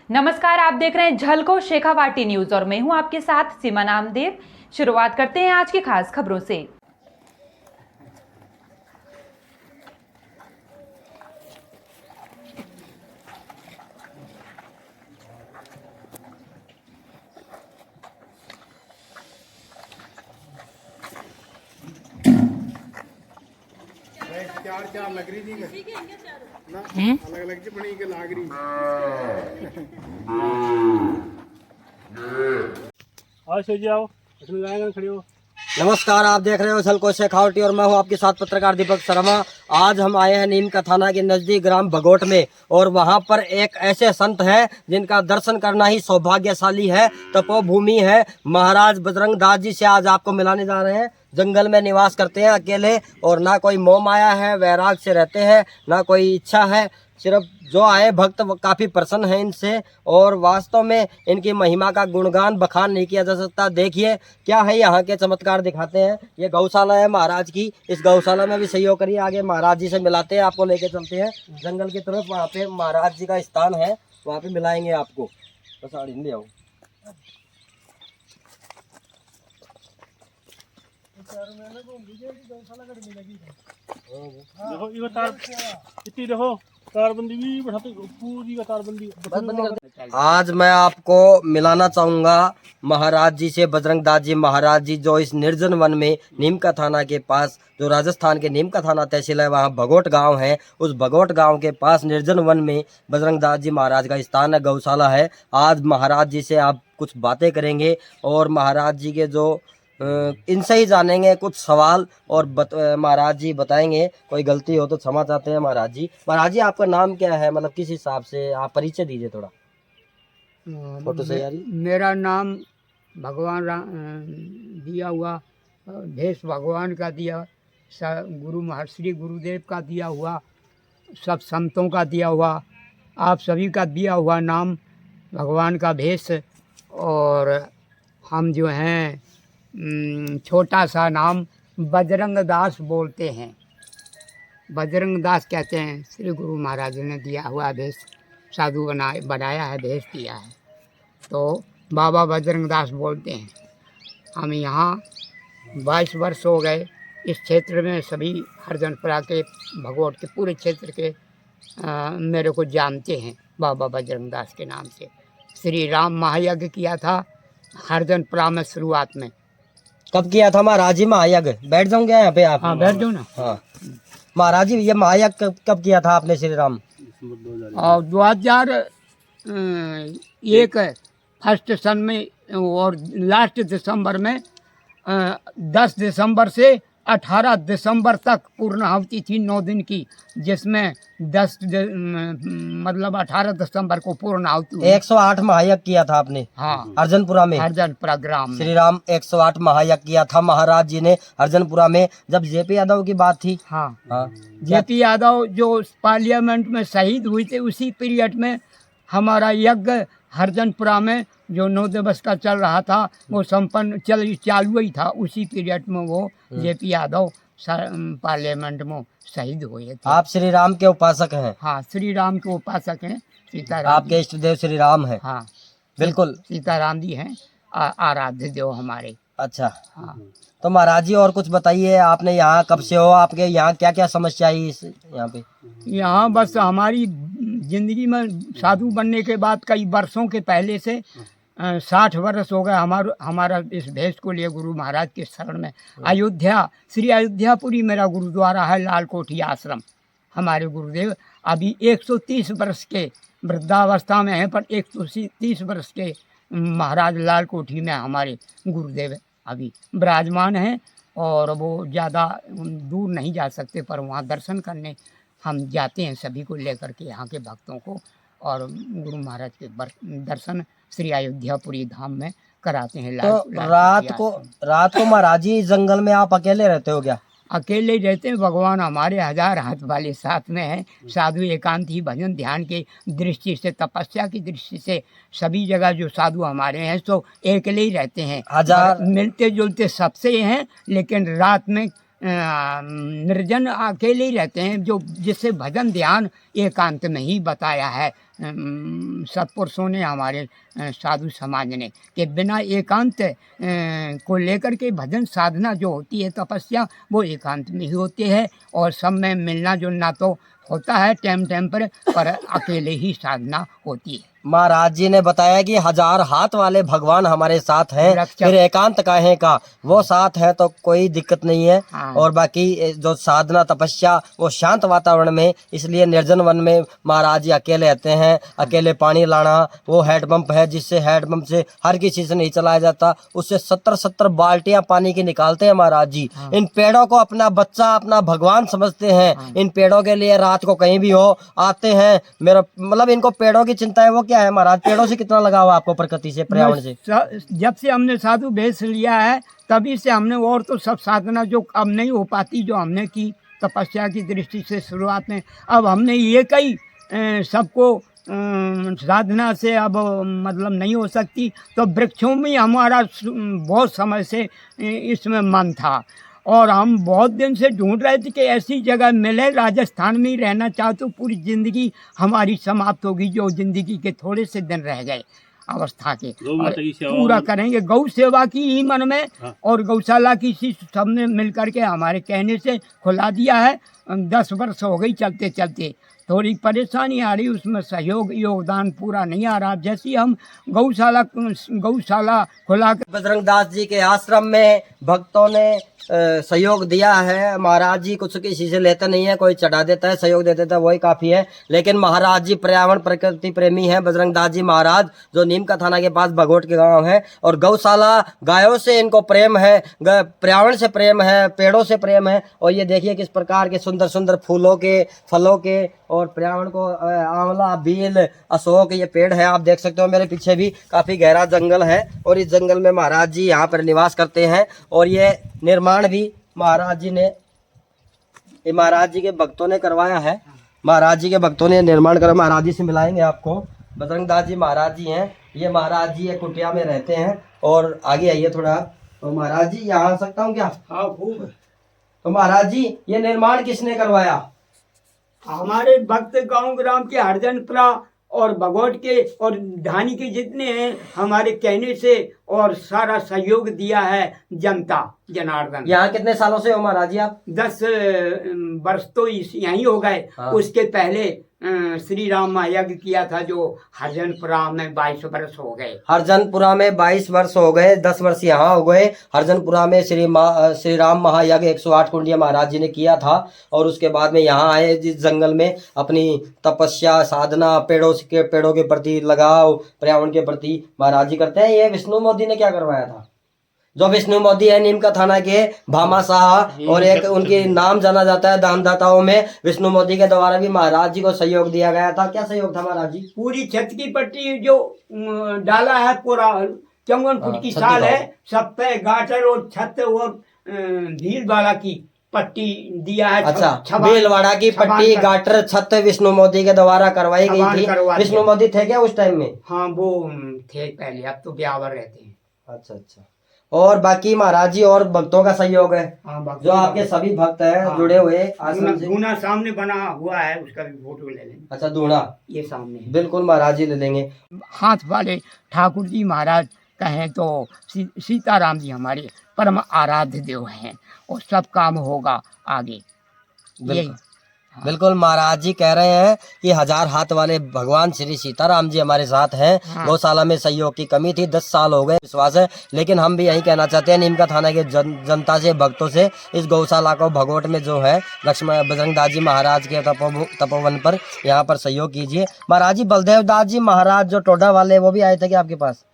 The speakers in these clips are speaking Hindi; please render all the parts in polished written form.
नमस्कार, आप देख रहे हैं झलको शेखावाटी न्यूज और मैं हूं आपके साथ सीमा नामदेव। शुरुआत करते हैं आज की खास खबरों से। चार लग रही थी ना, अलग अलग जी बनी के लाग रही। आओ सर जी, आओ इसमें जाएगा, खड़ी हो। नमस्कार, आप देख रहे हो झलको शेखावटी और मैं हूं आपके साथ पत्रकार दीपक शर्मा। आज हम आए हैं नीम का थाना के नजदीक ग्राम भगोट में और वहां पर एक ऐसे संत हैं जिनका दर्शन करना ही सौभाग्यशाली है, तपोभूमि है। महाराज बजरंग दास जी से आज आपको मिलाने जा रहे हैं। जंगल में निवास करते हैं अकेले और ना कोई मोह माया है, वैराग से रहते हैं, ना कोई इच्छा है। सिर्फ जो आए भक्त काफी प्रसन्न हैं इनसे और वास्तव में इनकी महिमा का गुणगान बखान नहीं किया जा सकता। देखिए क्या है, यहाँ के चमत्कार दिखाते हैं। ये गौशाला है महाराज की, इस गौशाला में भी सहयोग करिए। आगे महाराज जी से मिलाते हैं, आपको लेके चलते हैं जंगल की तरफ। वहाँ पे महाराज जी का स्थान है, वहाँ पे मिलाएंगे आपको। बस आड़ी ले आओ। देखो ये तार इतनी, देखो तारबंदी भी बढ़ाते, पूरी का तारबंदी। आज मैं आपको मिलाना चाहूँगा महाराज जी से, बजरंग दास जी महाराज जी, जो इस निर्जन वन में नीम का थाना के पास, जो राजस्थान के नीम का थाना तहसील है, वहाँ भगोट गांव है। उस भगोट गांव के पास निर्जन वन में बजरंग दास जी महाराज का स्थान है, गौशाला है। आज महाराज जी से आप कुछ बातें करेंगे और महाराज जी के जो इनसे ही जानेंगे कुछ सवाल और महाराज जी बताएंगे। कोई गलती हो तो क्षमा चाहते हैं महाराज जी। महाराज जी आपका नाम क्या है, मतलब किस हिसाब से आप परिचय दीजिए थोड़ा। फोटो से यार। मेरा नाम भगवान दिया हुआ भेष भगवान का दिया, गुरु महर्षि गुरुदेव का दिया हुआ, सब संतों का दिया हुआ, आप सभी का दिया हुआ नाम भगवान का भेष। और हम जो हैं छोटा सा नाम बजरंग दास बोलते हैं। बजरंग दास कहते हैं, श्री गुरु महाराज ने दिया हुआ भेष, साधु बनाया है, भेष दिया है, तो बाबा बजरंग दास बोलते हैं। हम यहाँ 22 वर्ष हो गए इस क्षेत्र में, सभी हरजनपुरा के भगोट के पूरे क्षेत्र के मेरे को जानते हैं बाबा बजरंग दास के नाम से। श्री राम महायज्ञ किया था हरजनपुरा में शुरुआत में। कब किया था महाराज जी महायज्ञ? बैठ जाऊंगे यहाँ पे आप? हाँ बैठ जाओ ना। हाँ महाराज जी, ये महायज्ञ कब किया था आपने श्री राम? और 2001 फर्स्ट सन में और लास्ट दिसंबर में 10 दिसंबर से 18 दिसंबर तक पूर्णाहुति थी 9 दिन की, जिसमें 18 दिसंबर को पूर्णाहुति 108 महायज्ञ किया था आपने? हाँ, अर्जनपुरा में, अर्जनपुरा ग्राम में श्री राम 108 महायज्ञ किया था महाराज जी ने अर्जनपुरा में। जब जेपी यादव की बात थी, हाँ, हाँ, जेपी यादव जो पार्लियामेंट में शहीद हुई थे, उसी पीरियड में हमारा यज्ञ हरजनपुरा में जो 9 दिवस का चल रहा था, वो संपन्न चालू ही था। उसी पीरियड में वो जेपी यादव पार्लियामेंट में शहीद हुए थे। आप श्री राम के उपासक हैं? हाँ, श्री राम के उपासक हैं। सीताराम आपके इष्ट देव श्री राम है? हाँ बिल्कुल, सीताराम जी हैं आराध्य देव हमारे। अच्छा। हाँ, तो महाराज जी और कुछ बताइए, आपने यहाँ कब से हो, आपके यहाँ क्या क्या समस्या आई इस यहाँ पे? यहाँ बस हमारी जिंदगी में साधु बनने के बाद कई वर्षों के पहले से 60 वर्ष हो गए हमारा इस भेष को लिए गुरु महाराज के शरण में। अयोध्या, श्री अयोध्यापुरी मेरा गुरुद्वारा है, लाल कोठी आश्रम। हमारे गुरुदेव अभी 130 वर्ष के वृद्धावस्था में हैं, पर 130 वर्ष के महाराज लाल कोठी में हमारे गुरुदेव अभी विराजमान हैं। और वो ज़्यादा दूर नहीं जा सकते, पर वहाँ दर्शन करने हम जाते हैं सभी को लेकर के, यहाँ के भक्तों को। और गुरु महाराज के दर्शन श्री अयोध्यापुरी धाम में कराते हैं। तो रात को महाराज जी जंगल में आप अकेले रहते हो क्या? अकेले ही रहते हैं। भगवान हमारे 1000 हाथ वाले साथ में हैं। साधु एकांती भजन ध्यान की दृष्टि से, तपस्या की दृष्टि से सभी जगह जो साधु हमारे हैं सो अकेले ही रहते हैं। 1000 मिलते जुलते सबसे हैं, लेकिन रात में निर्जन अकेले ही रहते हैं, जो जिससे भजन ध्यान एकांत में ही बताया है सत्पुरुषों ने, हमारे साधु समाज ने, कि बिना एकांत को लेकर के भजन साधना जो होती है, तपस्या, वो एकांत में ही होती है। और सब में मिलना जुलना तो होता है टाइम पर अकेले ही साधना होती है। महाराज जी ने बताया कि 1000 हाथ वाले भगवान हमारे साथ हैं, रक्षक। फिर एकांत काहे का, वो साथ है तो कोई दिक्कत नहीं है। हाँ। और बाकी जो साधना तपस्या वो शांत वातावरण में, इसलिए निर्जन वन में महाराज जी अकेले रहते हैं। अकेले पानी लाना, वो हैंडपंप है जिससे हैंडपंप से हर किसी से नहीं चलाया जाता, उससे 70 बाल्टियां पानी की निकालते हैं महाराज जी। हाँ। इन पेड़ों को अपना बच्चा, अपना भगवान समझते हैं। हाँ। इन पेड़ों के लिए रात को कहीं भी हो आते हैं। मेरा मतलब इनको पेड़ों की चिंता है। वो क्या है महाराज, पेड़ों से कितना लगाव है आपको, प्रकृति से, पर्यावरण से? जब से हमने साधु भेष लिया है तभी से हमने, और तो सब साधना जो अब नहीं हो पाती, जो हमने की तपस्या की दृष्टि से शुरुआत में, अब हमने ये कई सबको साधना से अब मतलब नहीं हो सकती, तो वृक्षों में हमारा बहुत समय से इसमें मन था। और हम बहुत दिन से ढूंढ रहे थे कि ऐसी जगह मिले, राजस्थान में ही रहना चाहते, तो पूरी ज़िंदगी हमारी समाप्त होगी, जो ज़िंदगी के थोड़े से दिन रह गए अवस्था के, और पूरा करेंगे। गौ सेवा की ही मन में। हाँ। और गौशाला की इसी सबने मिल करके हमारे कहने से खुला दिया है। 10 वर्ष हो गई चलते चलते, थोड़ी परेशानी आ रही, उसमें सहयोग योगदान पूरा नहीं आ रहा। जैसे हम गौशाला खुला बजरंग दास जी के आश्रम में भक्तों ने सहयोग दिया है। महाराज जी कुछ किसी से लेते नहीं है, कोई चढ़ा देता है, सहयोग दे देता है, वही काफी है। लेकिन महाराज जी पर्यावरण प्रकृति प्रेमी हैं। बजरंग दास जी महाराज जो नीम का थाना के पास भगोट के गांव है, और गौशाला, गायों से इनको प्रेम है, पर्यावरण से प्रेम है, पेड़ों से प्रेम है। और ये देखिए किस प्रकार के सुंदर सुंदर फूलों के, फलों के, और पर्यावरण को आंवला, बील, अशोक, ये पेड़ है। आप देख सकते हो मेरे पीछे भी काफी गहरा जंगल है, और इस जंगल में महाराज जी यहाँ पर निवास करते हैं। और ये निर्माण भी महाराज जी ने, ये महाराज जी के भक्तों ने करवाया है। महाराज जी के भक्तों ने निर्माण करा। महाराज जी से मिलाएंगे आपको। बजरंग दास जी महाराज जी हैं। ये महाराज जी एक कुटिया में रहते हैं। और आगे आइए थोड़ा। तो महाराज जी यहाँ आ सकता हूँ क्या? हाँ खूब। तो महाराज जी ये निर्माण किसने करवाया? हमारे भक्त गांव ग्राम के हरजनपुरा और भगोट के और ढानी के जितने हैं, हमारे कहने से और सारा सहयोग दिया है जनता जनार्दन। यहाँ कितने सालों से हो महाराज जी आप? 10 वर्ष तो यहीं हो गए। हाँ। उसके पहले श्री राम महायज्ञ किया था, जो हरजनपुरा में 22 वर्ष हो गए। हरजनपुरा में 22 वर्ष हो गए, 10 वर्ष यहाँ हो गए। हरजनपुरा में श्री राम महायज्ञ 108 कुंडिया महाराज जी ने किया था। और उसके बाद में यहाँ आए, जिस जंगल में अपनी तपस्या, साधना, पेड़ों के प्रति लगाव, पर्यावरण के प्रति महाराज जी करते हैं। ये विष्णु मोदी ने क्या करवाया था? जो विष्णु मोदी है नीम का थाना के भामा शाह, और एक उनके नाम जाना जाता है दानदाताओं में। विष्णु मोदी के द्वारा भी महाराज जी को सहयोग दिया गया था। क्या सहयोग था महाराज जी? पूरी छत की पट्टी जो डाला है, पूरा 54 फुट की साल है, सब पे गाटर और छत और भीलवाड़ा की पट्टी दिया है। अच्छा, भीलवाड़ा की पट्टी, गाटर, छत विष्णु मोदी के द्वारा करवाई गई थी। विष्णु मोदी थे क्या उस टाइम में? हाँ वो थे पहले, अब तो ब्यावर रहते हैं। अच्छा अच्छा। और बाकी महाराज जी और भक्तों का सहयोग है? हाँ, जो आपके सभी भक्त हैं हाँ, जुड़े हुए आश्रम से। दूना सामने बना हुआ है, उसका भी फोटो ले लेंगे। अच्छा, दूना ये सामने है। बिल्कुल महाराज जी ले लेंगे। हाथ वाले ठाकुर जी महाराज कहें तो सीताराम जी हमारे परम आराध्य देव हैं, और सब काम होगा आगे। यही बिल्कुल महाराज जी कह रहे हैं कि 1000 हाथ वाले भगवान श्री सीताराम जी हमारे साथ हैं। हाँ। गौशाला में सहयोग की कमी थी, 10 साल हो गए, विश्वास है। लेकिन हम भी यही कहना चाहते हैं नीम का थाना के जनता से, भक्तों से, इस गौशाला को भगोट में जो है लक्ष्मण बजरंग दास जी महाराज के तपोवन पर यहाँ पर सहयोग कीजिए। महाराज जी बलदेव दास जी महाराज जो टोडा वाले, वो भी आए थे क्या आपके पास?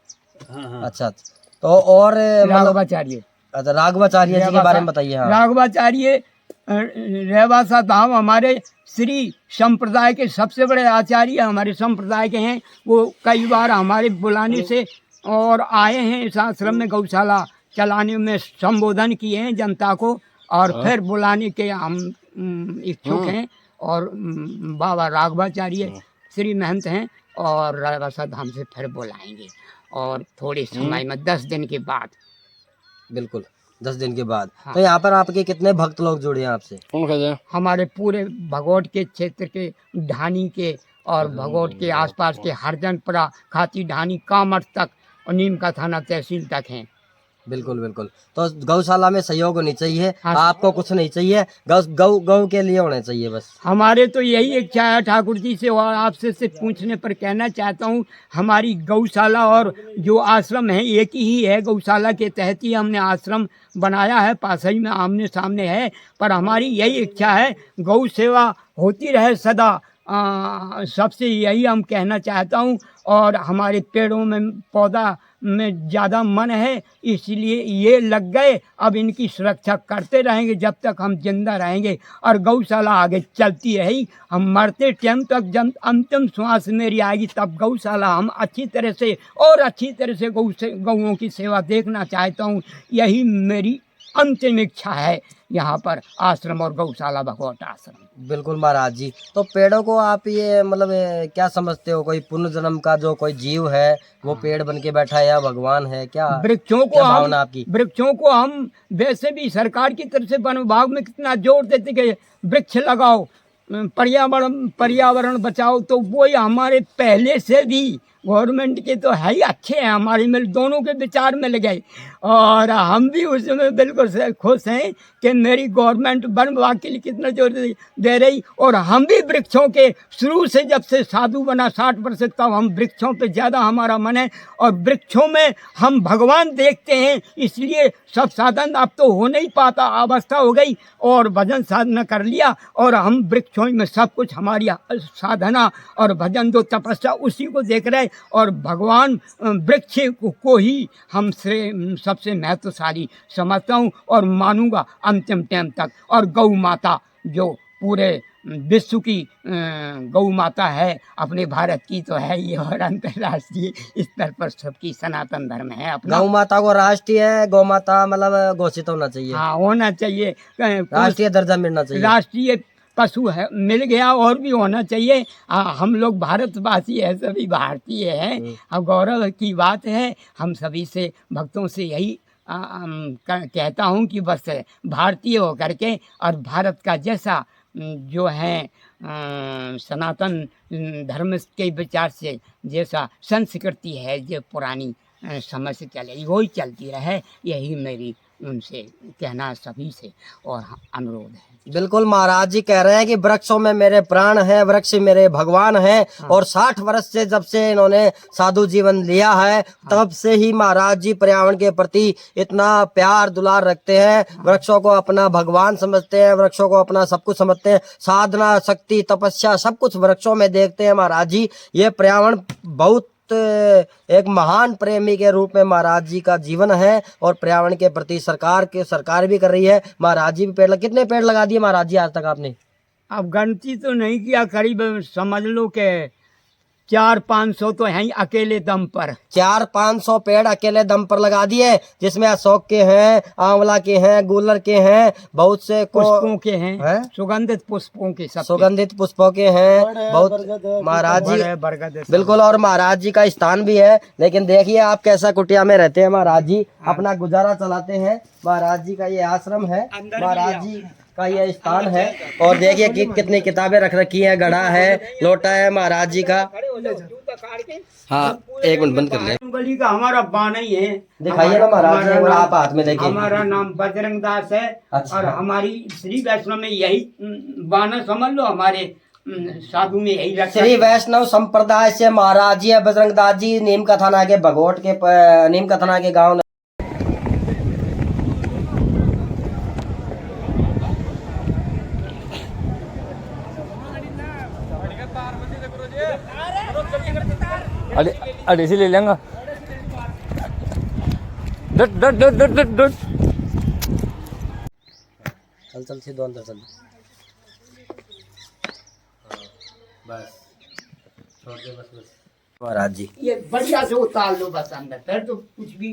हाँ। अच्छा, तो और राघवाचार्य, अच्छा, राघवाचार्य जी के बारे में बताइए। हाँ। राघवाचार्य रेवासा धाम हमारे श्री संप्रदाय के सबसे बड़े आचार्य हमारे संप्रदाय के हैं। वो कई बार हमारे बुलाने से और आए हैं इस आश्रम में, गौशाला चलाने में संबोधन किए हैं जनता को, और फिर बुलाने के हम इच्छुक हैं। और बाबा राघवाचार्य श्री महंत हैं, और रेवासा धाम से फिर बुलाएंगे, और थोड़े समय में 10 दिन के बाद। बिल्कुल 10 दिन के बाद। हाँ। तो यहाँ पर आपके कितने भक्त लोग जुड़े हैं आपसे? हमारे पूरे भगोट के क्षेत्र के, ढानी के और भगोट के आसपास के हरजनपुरा, खाती ढानी, कामठ तक और नीम का थाना तहसील तक हैं। बिल्कुल बिल्कुल। तो गौशाला में सहयोग होनी चाहिए। हाँ। आपको कुछ नहीं चाहिए, गौ गौ के लिए होना चाहिए बस। हमारे तो यही इच्छा है ठाकुर जी से, और आपसे से पूछने पर कहना चाहता हूँ, हमारी गौशाला और जो आश्रम है एक ही है। गौशाला के तहत ही हमने आश्रम बनाया है, पास ही में आमने सामने है। पर हमारी यही इच्छा है गौ सेवा होती रहे सदा। सबसे यही हम कहना चाहता हूँ। और हमारे पेड़ों में, पौधा में ज़्यादा मन है, इसलिए ये लग गए। अब इनकी सुरक्षा करते रहेंगे जब तक हम जिंदा रहेंगे, और गौशाला आगे चलती रहेगी। हम मरते टाइम तक, जब अंतिम श्वास मेरी आएगी, तब गौशाला हम अच्छी तरह से और अच्छी तरह से गौओं की सेवा देखना चाहता हूँ। यही मेरी अंतिम इच्छा है यहाँ पर आश्रम और गौशाला, भगवत आश्रम। बिल्कुल महाराज जी। तो पेड़ों को आप ये मतलब क्या समझते हो, कोई पुनर्जन्म का जो कोई जीव है वो पेड़ बन के बैठा है या भगवान है, क्या वृक्षों क्या को भावना आपकी? वृक्षों को हम वैसे भी सरकार की तरफ से वन विभाग में कितना जोर देते कि वृक्ष लगाओ, पर्यावरण बचाओ। तो वो हमारे पहले से भी गवर्नमेंट के तो है ही अच्छे हैं, हमारे में दोनों के विचार में लगे। और हम भी उसमें बिल्कुल खुश हैं कि मेरी गवर्नमेंट वन विभाग के लिए कितना जोर दे रही। और हम भी वृक्षों के शुरू से, जब से साधु बना 60 वर्ष से, तब हम वृक्षों पे ज़्यादा हमारा मन है। और वृक्षों में हम भगवान देखते हैं, इसलिए सब साधन अब तो हो नहीं पाता, अवस्था हो गई और भजन साधना कर लिया। और हम वृक्षों में सब कुछ, हमारी साधना और भजन दो तपस्या, उसी को देख रहे। और भगवान वृक्ष को ही हम सबसे महत्वशाली समझता हूँ और मानूंगा अंतिम टाइम तक। और गौ माता जो पूरे विश्व की गौ माता है, अपने भारत की तो है ये, और अंतर्राष्ट्रीय स्तर पर सबकी सनातन धर्म है अपना। गौ माता को राष्ट्रीय गौ माता मतलब घोषित होना चाहिए। हाँ, होना चाहिए, राष्ट्रीय दर्जा मिलना चाहिए। राष्ट्रीय पशु है, मिल गया, और भी होना चाहिए। हम लोग भारतवासी है, सभी भारतीय हैं। अब गौरव की बात है। हम सभी से, भक्तों से यही कहता हूँ कि बस भारतीय हो करके, और भारत का जैसा जो है सनातन धर्म के विचार से जैसा संस्कृति है, जो पुरानी समय से चले, वही चलती रहे। यही मेरी उनसे कहना सभी से और अनुरोध है। बिल्कुल महाराज जी कह रहे हैं कि वृक्षों में मेरे प्राण है, वृक्ष मेरे भगवान है। हाँ। और 60 वर्ष से जब से इन्होंने साधु जीवन लिया है, तब से ही महाराज जी पर्यावरण के प्रति इतना प्यार दुलार रखते हैं। वृक्षों को अपना भगवान समझते हैं, वृक्षों को अपना सब कुछ समझते हैं। साधना, शक्ति, तपस्या सब कुछ वृक्षों में देखते हैं महाराज जी। ये पर्यावरण बहुत एक महान प्रेमी के रूप में महाराज जी का जीवन है। और पर्यावरण के प्रति सरकार भी कर रही है। महाराज जी भी कितने पेड़ लगा दिए महाराज जी आज तक आपने? अब गिनती तो नहीं किया, करीब समझ लो कि 400-500 तो हैं अकेले दम पर। 400-500 पेड़ अकेले दम पर लगा दिए, जिसमें अशोक के हैं, आंवला के हैं, गुलर के हैं, बहुत से पुष्पों के हैं, सुगंधित पुष्पों के, सब सुगंधित पुष्पों के हैं बहुत महाराज जी। बरगद बिल्कुल। और महाराज जी का स्थान भी है। लेकिन देखिए आप कैसा कुटिया में रहते हैं महाराज जी, अपना गुजारा चलाते हैं। महाराज जी का ये आश्रम है, महाराज जी का ये स्थान है। और देखिए कि कितनी किताबें रख रखी है, घड़ा है, लोटा है महाराज जी का। हाँ, एक मिनट बंद कर ले। गली का हमारा बाना ही है। दिखाइए ना महाराज जी, आप हाथ में देखिए। हमारा नाम बजरंग दास है। अच्छा। और हमारी श्री वैष्णव में यही बाना समझ लो, हमारे साधु में यही रखा। श्री वैष्णव संप्रदाय से महाराज जी है बजरंग दास जी, नीम का थाना के भगोट के नीम का थाना के गाँव। अरे इसी ले लेंगे। डट डट डट डट डट डट। चल सीधो अंदर चल। बस छोड़ दे, बस महाराज जी। ये बढ़िया से उतार लो बस अंदर, फिर तो कुछ भी